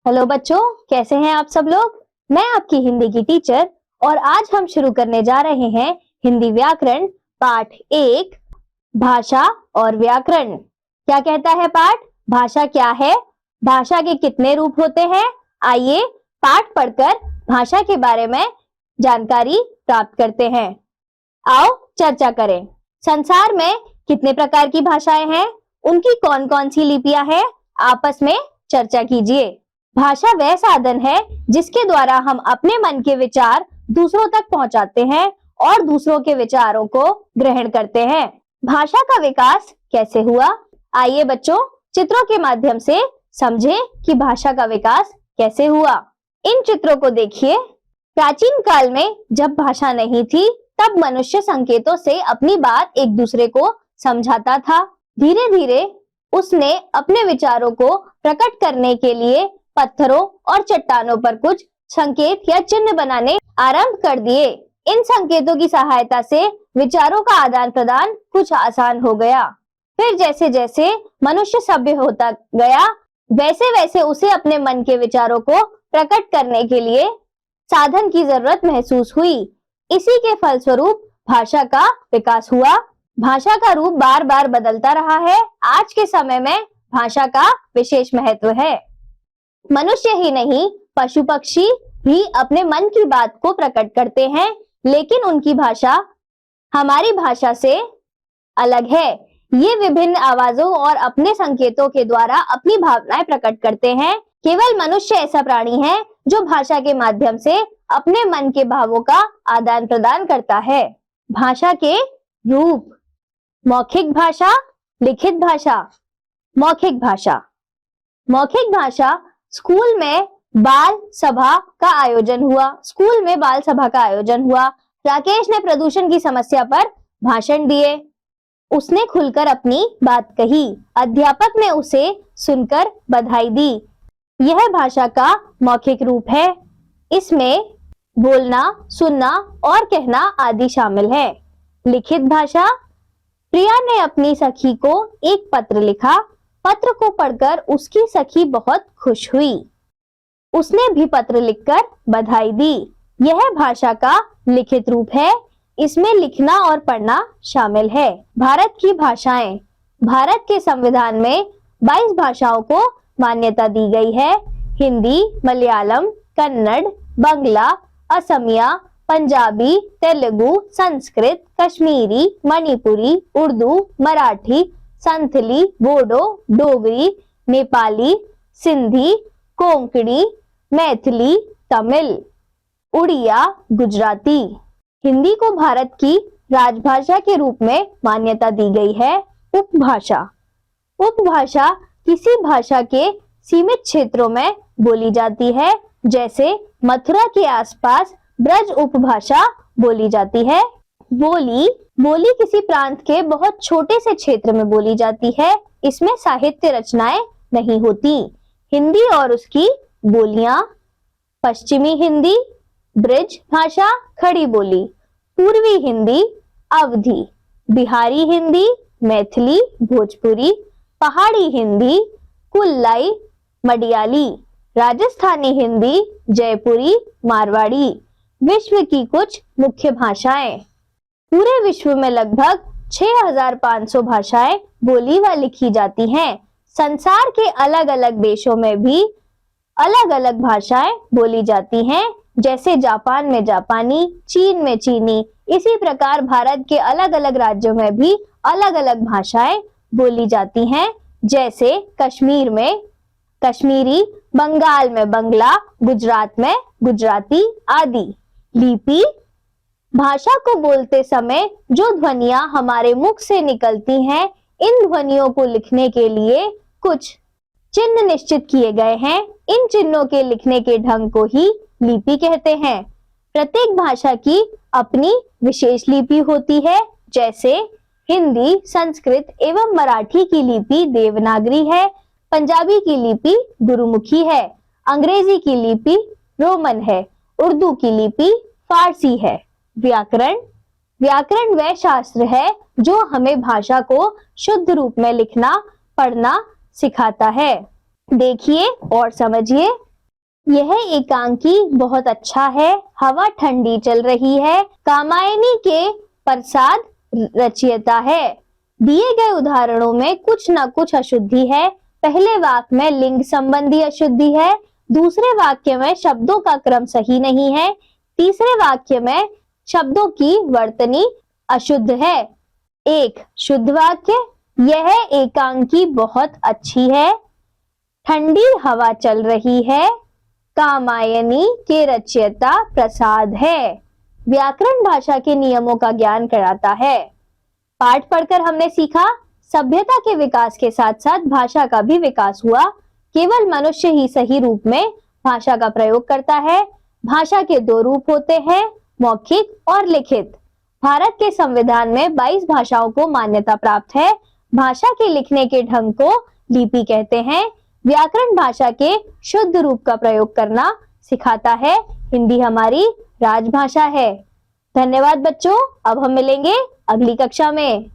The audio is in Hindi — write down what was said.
हेलो बच्चों, कैसे हैं आप सब लोग। मैं आपकी हिंदी की टीचर और आज हम शुरू करने जा रहे हैं हिंदी व्याकरण पाठ 1 भाषा और व्याकरण। क्या कहता है पाठ? भाषा क्या है, भाषा के कितने रूप होते हैं। आइए पाठ पढ़कर भाषा के बारे में जानकारी प्राप्त करते हैं। आओ चर्चा करें। संसार में कितने प्रकार की भाषाएं हैं, उनकी कौन कौन सी लिपियां हैं, आपस में चर्चा कीजिए। भाषा वह साधन है जिसके द्वारा हम अपने मन के विचार दूसरों तक पहुंचाते हैं और दूसरों के विचारों को ग्रहण करते हैं। भाषा का विकास कैसे हुआ? आइए बच्चों चित्रों के माध्यम से समझें कि भाषा का विकास कैसे हुआ। इन चित्रों को देखिए। प्राचीन काल में जब भाषा नहीं थी तब मनुष्य संकेतों से अपनी बात एक दूसरे को समझाता था। धीरे धीरे उसने अपने विचारों को प्रकट करने के लिए पत्थरों और चट्टानों पर कुछ संकेत या चिन्ह बनाने आरंभ कर दिए। इन संकेतों की सहायता से विचारों का आदान प्रदान कुछ आसान हो गया। फिर जैसे जैसे मनुष्य सभ्य होता गया वैसे वैसे उसे अपने मन के विचारों को प्रकट करने के लिए साधन की जरूरत महसूस हुई। इसी के फलस्वरूप भाषा का विकास हुआ। भाषा का रूप बार बार बदलता रहा है। आज के समय में भाषा का विशेष महत्व है। मनुष्य ही नहीं पशु पक्षी भी अपने मन की बात को प्रकट करते हैं, लेकिन उनकी भाषा हमारी भाषा से अलग है। ये विभिन्न आवाजों और अपने संकेतों के द्वारा अपनी भावनाएं प्रकट करते हैं। केवल मनुष्य ऐसा प्राणी है जो भाषा के माध्यम से अपने मन के भावों का आदान प्रदान करता है। भाषा के रूप: मौखिक भाषा, लिखित भाषा। मौखिक भाषा। मौखिक भाषा स्कूल में बाल सभा का आयोजन हुआ। स्कूल में बाल सभा का आयोजन हुआ। राकेश ने प्रदूषण की समस्या पर भाषण दिए। उसने खुलकर अपनी बात कही। अध्यापक ने उसे सुनकर बधाई दी। यह भाषा का मौखिक रूप है। इसमें बोलना, सुनना और कहना आदि शामिल है। लिखित भाषा: प्रिया ने अपनी सखी को एक पत्र लिखा। पत्र को पढ़कर उसकी सखी बहुत खुश हुई। उसने भी पत्र लिखकर बधाई दी। यह भाषा का लिखित रूप है। इसमें लिखना और पढ़ना शामिल है। भारत की भाषाएं: भारत के संविधान में 22 भाषाओं को मान्यता दी गई है। हिंदी, मलयालम, कन्नड़, बंगला, असमिया, पंजाबी, तेलुगु, संस्कृत, कश्मीरी, मणिपुरी, उर्दू, मराठी, संथली, बोडो, डोगरी, नेपाली, सिंधी, कोंकणी, मैथिली, तमिल, उड़िया, गुजराती। हिंदी को भारत की राजभाषा के रूप में मान्यता दी गई है। उपभाषा: उपभाषा किसी भाषा के सीमित क्षेत्रों में बोली जाती है। जैसे मथुरा के आसपास ब्रज उपभाषा बोली जाती है। बोली किसी प्रांत के बहुत छोटे से क्षेत्र में बोली जाती है। इसमें साहित्य रचनाएं नहीं होती। हिंदी और उसकी बोलियां: पश्चिमी हिंदी, ब्रिज भाषा, खड़ी बोली। पूर्वी हिंदी, अवधी। बिहारी हिंदी, मैथिली, भोजपुरी। पहाड़ी हिंदी, कुल्लाई, मडियाली। राजस्थानी हिंदी, जयपुरी, मारवाड़ी। विश्व की कुछ मुख्य भाषाएं: पूरे विश्व में लगभग 6500 भाषाएं बोली व लिखी जाती हैं। संसार के अलग अलग देशों में भी अलग अलग भाषाएं बोली जाती हैं। जैसे जापान में जापानी, चीन में चीनी। इसी प्रकार भारत के अलग अलग राज्यों में भी अलग अलग भाषाएं बोली जाती हैं। जैसे कश्मीर में कश्मीरी, बंगाल में बंगला, गुजरात में गुजराती आदि। लिपि: भाषा को बोलते समय जो ध्वनियां हमारे मुख से निकलती हैं, इन ध्वनियों को लिखने के लिए कुछ चिन्ह निश्चित किए गए हैं। इन चिन्हों के लिखने के ढंग को ही लिपि कहते हैं। प्रत्येक भाषा की अपनी विशेष लिपि होती है। जैसे हिंदी, संस्कृत एवं मराठी की लिपि देवनागरी है। पंजाबी की लिपि गुरुमुखी है। अंग्रेजी की लिपि रोमन है। उर्दू की लिपि फारसी है। व्याकरण: व्याकरण वह शास्त्र है जो हमें भाषा को शुद्ध रूप में लिखना, पढ़ना सिखाता है। देखिए और समझिए। यह एकांकी बहुत अच्छा है, हवा ठंडी चल रही है, कामायनी के प्रसाद रचयिता है। दिए गए उदाहरणों में कुछ न कुछ अशुद्धि है। पहले वाक्य में लिंग संबंधी अशुद्धि है, दूसरे वाक्य में शब्दों का क्रम सही नहीं है, तीसरे वाक्य में शब्दों की वर्तनी अशुद्ध है। एक शुद्ध वाक्य, यह एकांकी बहुत अच्छी है, ठंडी हवा चल रही है, कामायनी के रचयिता प्रसाद है। व्याकरण भाषा के नियमों का ज्ञान कराता है। पाठ पढ़कर हमने सीखा, सभ्यता के विकास के साथ साथ भाषा का भी विकास हुआ। केवल मनुष्य ही सही रूप में भाषा का प्रयोग करता है। भाषा के दो रूप होते हैं, मौखिक और लिखित। भारत के संविधान में 22 भाषाओं को मान्यता प्राप्त है। भाषा के लिखने के ढंग को लिपि कहते हैं। व्याकरण भाषा के शुद्ध रूप का प्रयोग करना सिखाता है। हिंदी हमारी राजभाषा है। धन्यवाद बच्चों, अब हम मिलेंगे अगली कक्षा में।